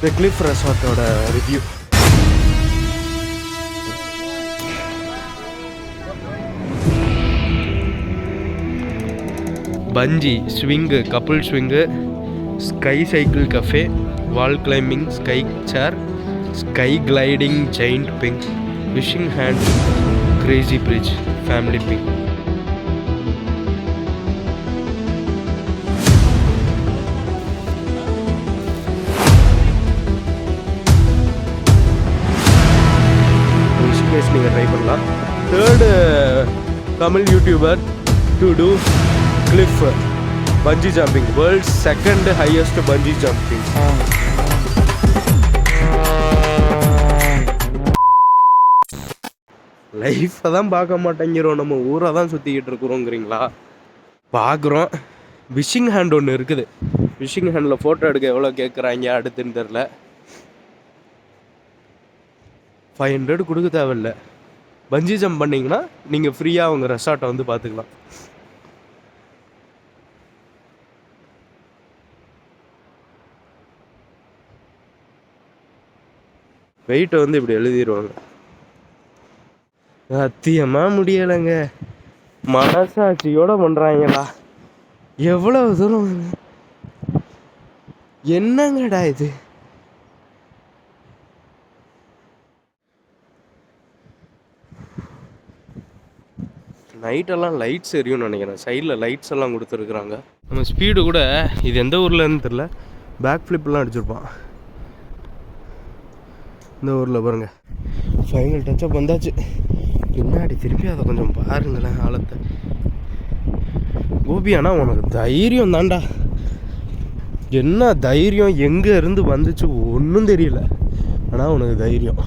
த Cliff ரெசார்ட்டோட review. Bungee swing, couple swing, sky cycle cafe, wall climbing, sky chair, sky gliding, giant pink, fishing hand, crazy bridge, family pink. நீங்கள் try பண்ணலாம். Third Tamil YouTuber to do cliff bungee jumping, world second highest bungee jumping. லைஃப்பை தான் பார்க்க மாட்டேங்கிறோம், நம்ம ஊரை தான் சுற்றிக்கிட்டு இருக்கிறோங்கிறீங்களா? பார்க்குறோம். ஃபிஷிங் ஹேண்ட் ஒன்று இருக்குது. ஃபிஷிங் ஹேண்டில் ஃபோட்டோ எடுக்க எவ்வளோ கேட்குறாங்க அடுத்துன்னு தெரில. 500 கொடுக்க தேவையில்லை. பஞ்சி ஜம்ப் பண்ணிங்கன்னா நீங்கள் ஃப்ரீயாக அவங்க ரெசார்ட்டை வந்து பார்த்துக்கலாம். வெயிட்டை வந்து இப்படி எழுதிடுவாங்க. சத்தியமாக முடியலைங்க. மனசாட்சியோடு பண்ணுறாங்களா? எவ்வளோ தூரம் என்னங்கடா இது? நைட்டெல்லாம் லைட்ஸ் எரியும்னு நினைக்கிறேன். சைடில் லைட்ஸ் எல்லாம் கொடுத்துருக்குறாங்க. நம்ம ஸ்பீடு கூட இது எந்த ஊர்லன்னு தெரில, பேக் ஃப்ளிப்லாம் அடிச்சிருப்பான். இந்த ஊரில் பாருங்கள், ஃபைனல் டச்சப் வந்தாச்சு. பின்னாடி திருப்பி அதை கொஞ்சம் பாருங்களேன் ஆழத்தை. கோபி, ஆனால் உனக்கு தைரியம் தான்டா. என்ன தைரியம், எங்கே இருந்து வந்துச்சு ஒன்றும் தெரியல, ஆனால் உனக்கு தைரியம்.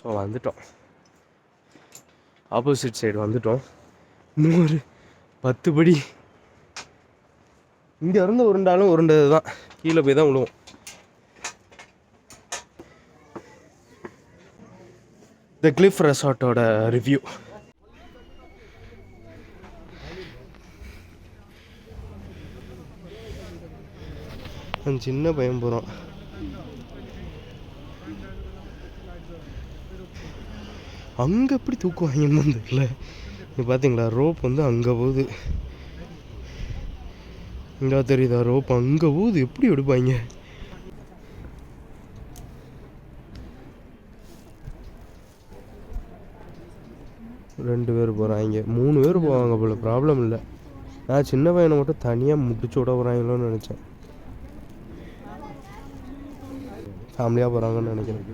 ஸோ வந்துட்டோம், ஆப்போசிட் சைடு வந்துட்டோம். இன்னும் ஒரு 10 படி இங்கே இருந்து உருண்டாலும் உருண்டது தான், கீழே போய் தான் விழுவோம். த கிளிஃப் ரெசார்ட்டோட ரிவ்யூ. சின்ன பையன் போகிறோம். அங்கே எப்படி தூக்குவாங்கன்னு தெரியல. இப்போ பார்த்தீங்களா, ரோப் வந்து அங்கே போகுது. இங்கே தெரியுதா, ரோப் அங்கே போகுது. எப்படி எடுப்பாங்க? ரெண்டு பேர் போகிறாங்க, 3 பேர் போவாங்க போல. ப்ராப்ளம் இல்லை. நான் சின்ன பையனை மட்டும் தனியாக முடிச்சு விட போகிறாங்களோன்னு நினச்சேன். ஃபேமிலியாக போகிறாங்கன்னு நினைக்கிறேன்.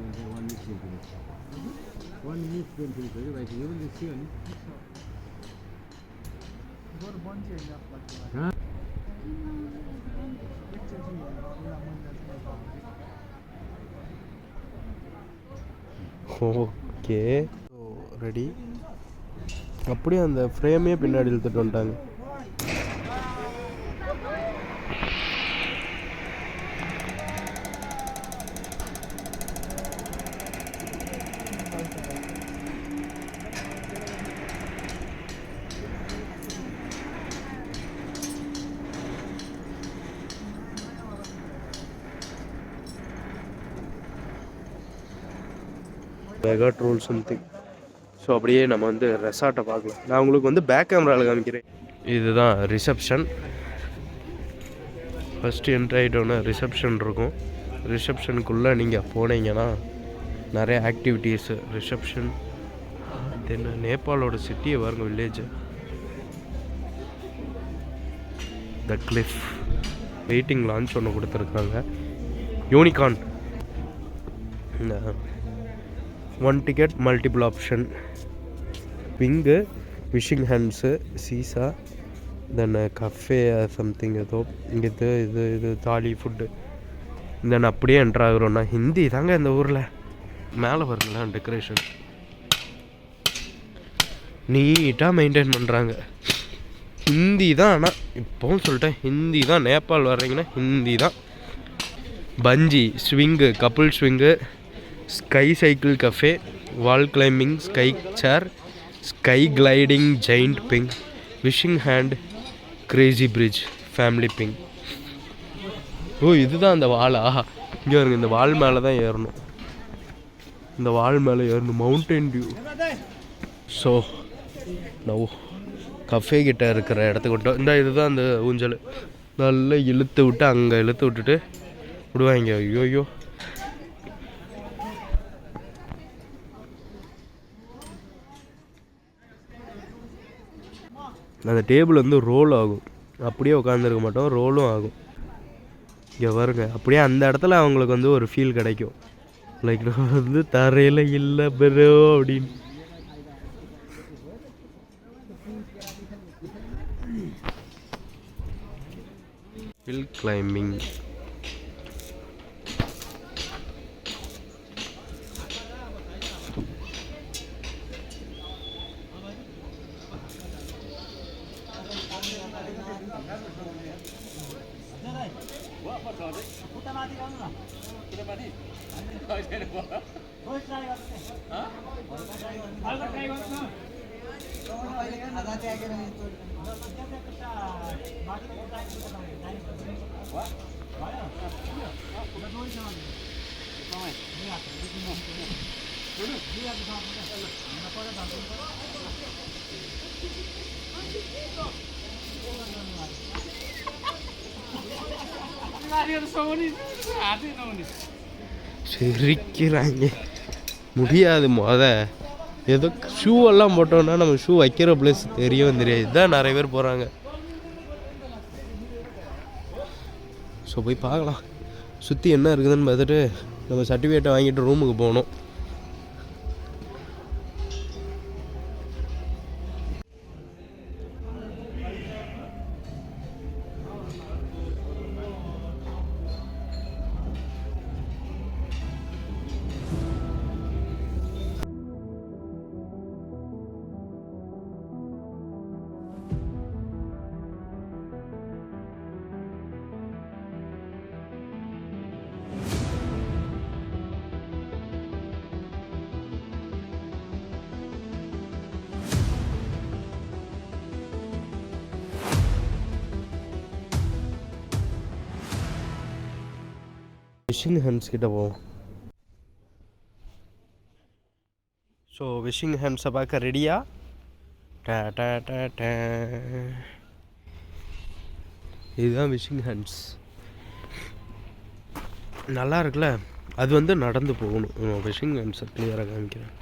Okay, ready. அப்படியே அந்த ஃப்ரேமே பின்னாடி இழுத்துட்டு வந்துட்டாங்க. Mega troll something. ஸோ அப்படியே நம்ம வந்து ரெசார்ட்டை பார்க்கலாம். நான் உங்களுக்கு வந்து பேக் கேமராவில் காமிக்கிறேன். இதுதான் ரிசப்ஷன். ஃபஸ்ட்டு என்ட்ரி ஆகிட்டோன்னா ரிசப்ஷன் இருக்கும். ரிசப்ஷனுக்குள்ளே நீங்கள் போனீங்கன்னா நிறைய ஆக்டிவிட்டீஸு. ரிசப்ஷன் தென் நேபாளோட சிட்டியை பாருங்க, village. The Cliff waiting lounge ஒன்று கொடுத்துருக்காங்க. Unicorn 1 ticket multiple option, pink, fishing hands, seesaw, then cafe something ஏதோ. இங்கே இது தாலி ஃபுட்டு. தென் அப்படியே என்ட்ராகிறோன்னா ஹிந்தி தாங்க இந்த ஊரில். மேலே பாருங்களேன் டெக்கரேஷன் நீட்டாக மெயின்டைன் பண்ணுறாங்க. ஹிந்தி தான், ஆனால் இப்போவும் சொல்லிட்டேன் ஹிந்தி தான். நேபாள் வர்றீங்கன்னா ஹிந்தி தான். Bungee swing, couple swing, sky cycle cafe, wall climbing, sky chair, sky gliding, giant pink, fishing hand, crazy bridge, family pink. ஓ இதுதான் அந்த வாலா? இங்கே வருங்க, இந்த வால் மேலே தான் ஏறணும். இந்த வால் மேலே ஏறணும், mountain view. So no cafe கிட்ட இருக்கிற இடத்துக்கு விட்டோம். இந்த இதுதான் அந்த ஊஞ்சல். நல்லா இழுத்து விட்டு அங்கே இழுத்து விட்டுட்டு விடுவாங்க. ஐயோயோ, அந்த டேபிள் வந்து ரோல் ஆகும். அப்படியே உட்காந்துருக்க மாட்டோம், ரோலும் ஆகும். இங்கே வருங்க, அப்படியே அந்த இடத்துல அவங்களுக்கு வந்து ஒரு ஃபீல் கிடைக்கும். லைக் வந்து தரையில் இல்லை பெரோ அப்படின்னு. Hill climbing. சிரிக்கிறாங்க, முடியாது. ஏதோ ஷூ எல்லாம் போட்டோம்னா நம்ம ஷூ வைக்கிற பிளேஸ் தெரியவும் தெரியாது. இதுதான் நிறைய பேர் போகிறாங்க. ஸோ போய் பார்க்கலாம், சுற்றி என்ன இருக்குதுன்னு பார்த்துட்டு நம்ம சர்டிஃபிகேட்டை வாங்கிட்டு ரூமுக்கு போகணும். விஷிங் ஹேண்ட்ஸ் கிட்ட போவோம். ஸோ விஷிங் ஹேண்ட்ஸை பார்க்க ரெடியா? இதுதான் விஷிங் ஹேண்ட்ஸ். நல்லா இருக்குல்ல? அது வந்து நடந்து போகணும். விஷிங் ஹேண்ட்ஸை கிளியராக காமிக்கிறேன்.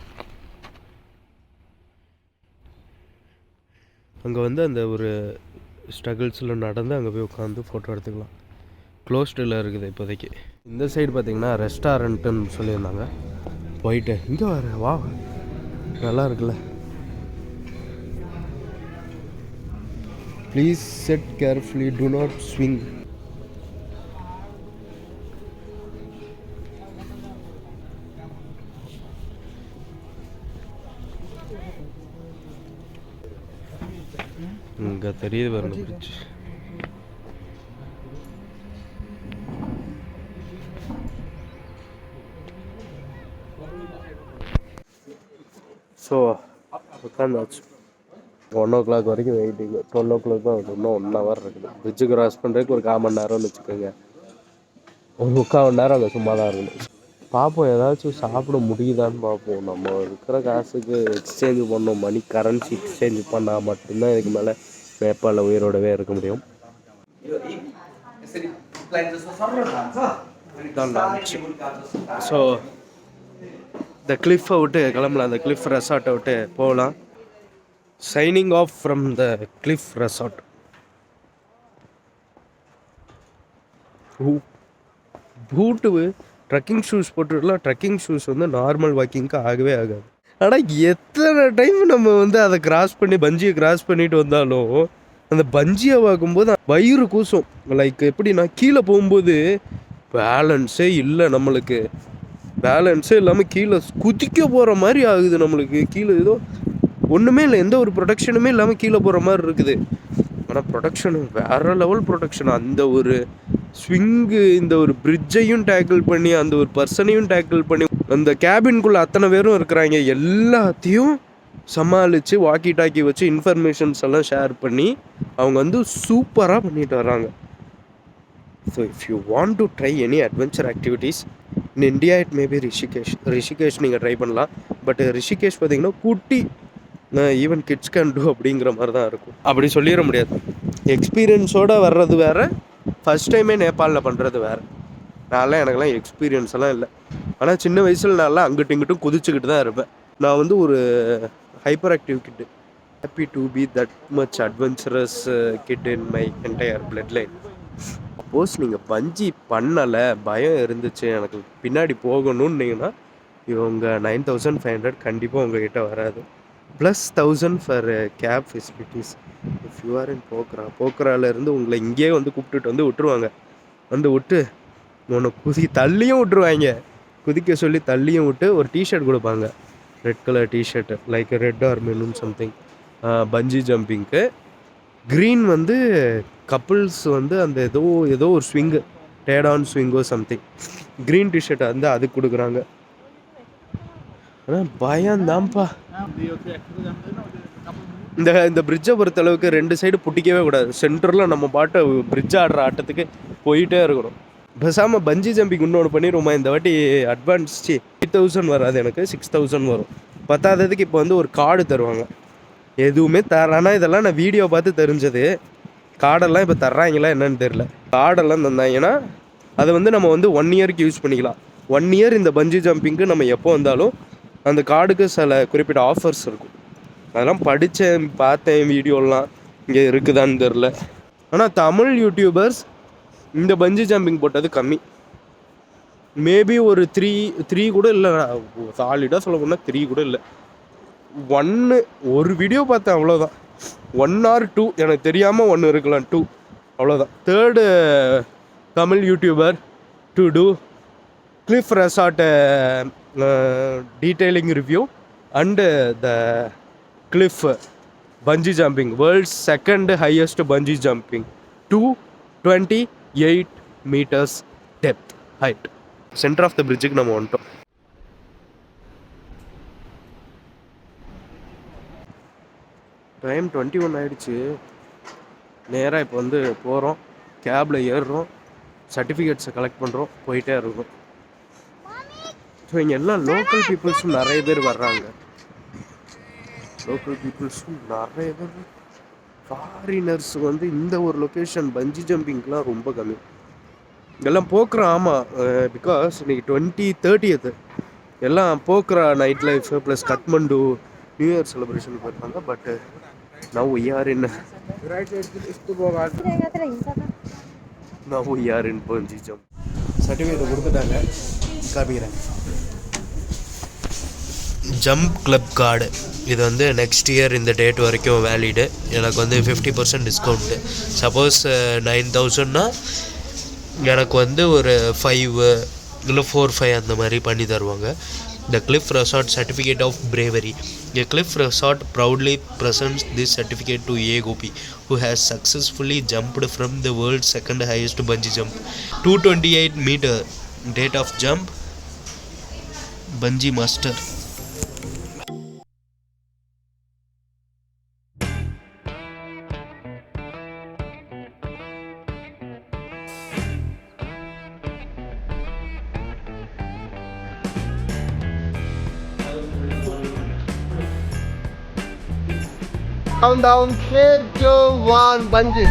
அங்கே வந்து அந்த ஒரு ஸ்ட்ரகிள்ஸில் நடந்து அங்கே போய் உட்காந்து ஃபோட்டோ எடுத்துக்கலாம். க்ளோஸ்டில் இருக்குது இப்போதைக்கு. இந்த சைடு பார்த்திங்கன்னா ரெஸ்டாரண்ட்டுன்னு சொல்லியிருந்தாங்க. போயிட்டு இங்கே வர வா, நல்லா இருக்குல்ல? Please set carefully, to not swing. இங்கே தெரியுது பாருங்க பிரிட்ஜ். ஸோ உட்காந்தாச்சு. 1 o'clock வரைக்கும் வெயிட்டிங். 12 o'clock தான் இன்னும் 1 hour இருக்குது. பிரிட்ஜு கிராஸ் பண்ணுறதுக்கு ஒரு 1/4 மணி நேரம்னு வச்சுக்கோங்க. ஒரு 3/4 மணி நேரம் அங்கே சும்மா தான் இருக்கணும். பார்ப்போம், ஏதாச்சும் சாப்பிட முடியுதான்னு பார்ப்போம். நம்ம இருக்கிற காசுக்கு எக்ஸ்சேஞ்ச் பண்ணோம். மணி கரன்சி எக்ஸ்சேஞ்ச் பண்ணால் மட்டும்தான் இதுக்கு மேலே நேபாளில் உயிரோடவே இருக்க முடியும். ஸோ இந்த கிளிஃபை விட்டு கிளம்பலாம். அந்த கிளிஃப் ரெசார்ட்டை விட்டு போகலாம். Signing off from the Cliff resort. பூட்டு ட்ரெக்கிங் ஷூஸ் போட்டுக்கலாம். ட்ரெக்கிங் ஷூஸ் வந்து நார்மல் வாக்கிங்க்கு ஆகவே ஆகாது. ஆனால் எத்தனை டைம் நம்ம வந்து அதை கிராஸ் பண்ணி பஞ்சியை கிராஸ் பண்ணிட்டு வந்தாலும் அந்த பஞ்சியை பார்க்கும்போது வயிறு கூசும். லைக் எப்படின்னா, கீழே போகும்போது பேலன்ஸே இல்லை, நம்மளுக்கு பேலன்ஸே இல்லாமல் கீழே குதிக்க போகிற மாதிரி ஆகுது. நம்மளுக்கு கீழே ஏதோ ஒன்றுமே இல்லை, எந்த ஒரு ப்ரொடக்ஷனுமே இல்லாமல் கீழே போகிற மாதிரி இருக்குது. ஆனால் ப்ரொடக்ஷனு வேறு லெவல் ப்ரொடக்ஷன். அந்த ஒரு ஸ்விங்கு, இந்த ஒரு பிரிட்ஜையும் டேக்கிள் பண்ணி, அந்த ஒரு பர்சனையும் டேக்கிள் பண்ணி, அந்த கேபின்குள்ளே அத்தனை பேரும் இருக்கிறாங்க, எல்லாத்தையும் சமாளித்து வாக்கி டாக்கி வச்சு இன்ஃபர்மேஷன்ஸ் எல்லாம் ஷேர் பண்ணி அவங்க வந்து சூப்பராக பண்ணிட்டு வர்றாங்க. So if you want to try any adventure activities in India it maybe Rishikesh நீங்கள் ட்ரை பண்ணலாம். பட் ரிஷிகேஷ் பார்த்தீங்கன்னா குட்டி ஈவன் கிட்ஸ் கேன் டூ அப்படிங்கிற மாதிரி தான் இருக்கும். அப்படி சொல்லிட முடியாது. எக்ஸ்பீரியன்ஸோடு வர்றது வேறு, ஃபஸ்ட் டைமே நேபாளில் பண்ணுறது வேறு. நான்லாம் எனக்குலாம் எக்ஸ்பீரியன்ஸ் எல்லாம் இல்லை. ஆனால் சின்ன வயசில் நான்லாம் அங்கிட்டும் இங்கிட்டும் குதிச்சுக்கிட்டு தான் இருப்பேன். நான் வந்து ஒரு hyperactive kid. Happy to be that much adventurous kid in my entire bloodline. Suppose நீங்கள் பஞ்சி பண்ணலை, பயம் இருந்துச்சு, எனக்கு பின்னாடி போகணுன்னீங்கன்னா இவங்க 9500 கண்டிப்பாக உங்கள்கிட்ட வராது. Plus 1000 for cab facilities. If you are in போக்ராலேருந்து உங்களை இங்கேயே வந்து கூப்பிட்டுட்டு வந்து விட்டுருவாங்க. வந்து விட்டு உன்னை தள்ளியும் விட்டுருவாங்க. குதிக்க சொல்லி தள்ளியும் விட்டு ஒரு டிஷர்ட் கொடுப்பாங்க, red colour t-shirt, like red or maroon something, bungee ஜம்பிங்க்கு. க்ரீன் வந்து கப்புள்ஸ் வந்து அந்த ஏதோ ஒரு ஸ்விங்கு, டேடான் ஸ்விங்கோ சம்திங், க்ரீன் டிஷர்ட் வந்து அதுக்கு கொடுக்குறாங்க. ஆனால் பயம்தான்ப்பா. இந்த பிரிட்ஜை பொறுத்தளவுக்கு 2 சைடு பிடிக்கவே கூடாது. சென்டரில் நம்ம பாட்டை பிரிட்ஜ் ஆடுற ஆட்டத்துக்கு போயிட்டே இருக்கணும். பேசாமல் பஞ்சி ஜம்பிங் இன்னொன்று பண்ணிடுவோமா இந்த வாட்டி? அட்வான்ஸ் 8000 வராது, எனக்கு 6000 வரும். பத்தாததுக்கு இப்போ வந்து ஒரு கார்டு தருவாங்க. எதுவுமே தரானா, இதெல்லாம் நான் வீடியோ பார்த்து தெரிஞ்சது. கார்டெல்லாம் இப்போ தர்றாங்களா என்னன்னு தெரில. கார்டெல்லாம் தந்தாங்கன்னா அதை வந்து நம்ம வந்து 1 இயருக்கு யூஸ் பண்ணிக்கலாம். 1 இயர் இந்த பஞ்சி ஜம்பிங்க்கு நம்ம எப்போ வந்தாலும் அந்த கார்டுக்கு சில குறிப்பிட்ட ஆஃபர்ஸ் இருக்கும். அதெல்லாம் படித்தேன், பார்த்தேன் வீடியோலாம், இங்கே இருக்குதான்னு தெரில. ஆனால் தமிழ் யூடியூபர்ஸ் இந்த பஞ்சி ஜம்பிங் போட்டது கம்மி. மேபி ஒரு 3 கூட இல்லை, சாலிடாக சொல்ல போனால் 3 கூட இல்லை. ஒரு வீடியோ பார்த்தேன், அவ்வளோதான். 1 or 2 எனக்கு தெரியாமல் 1 இருக்கலாம், 2 அவ்வளோதான். 3rd Tamil YouTuber to do cliff resort detailing review and the cliff bungee jumping, world's 2nd highest bungee jumping, 228 meters depth height. Centre of the பிரிட்ஜுக்கு நம்ம வந்துட்டோம். டைம் 21 ஆகிடுச்சு. நேராக இப்போ வந்து போகிறோம், கேபில் ஏறுறோம், சர்டிஃபிகேட்ஸை கலெக்ட் பண்ணுறோம், போயிட்டே இருக்கோம். ஸோ இங்கே எல்லாம் லோக்கல் பீப்புள்ஸும் நிறைய பேர் வர்றாங்க. ஃபாரினர்ஸ் வந்து இந்த ஒரு லொக்கேஷன் பஞ்சி ஜம்பிங்லாம் ரொம்ப கம்மி. எல்லாம் போக்குறோம். ஆமாம், பிகாஸ் இன்னைக்கு 20-30th எல்லாம் Pokhara night life plus Kathmandu new year celebration போயிருப்பாங்க. But now we are in bungee jump. Certificate கொடுத்துட்டாங்க, காமிக்கிறேன். ஜம்ப் கிளப் கார்டு இது வந்து நெக்ஸ்ட் இயர் இந்த டேட் வரைக்கும் வேலிடு. எனக்கு வந்து 50% டிஸ்கவுண்ட்டு. சப்போஸ் 9000னா எனக்கு வந்து ஒரு 5 இல்லை 4-5 அந்த மாதிரி பண்ணி தருவாங்க. The Cliff Resort Certificate of Bravery. A Cliff Resort proudly presents this certificate to A. Gopi, who has successfully jumped from the world's 2nd highest bungee jump, 228 meter. Date of jump, bungee master. Countdown 3, 2, 1, bungee.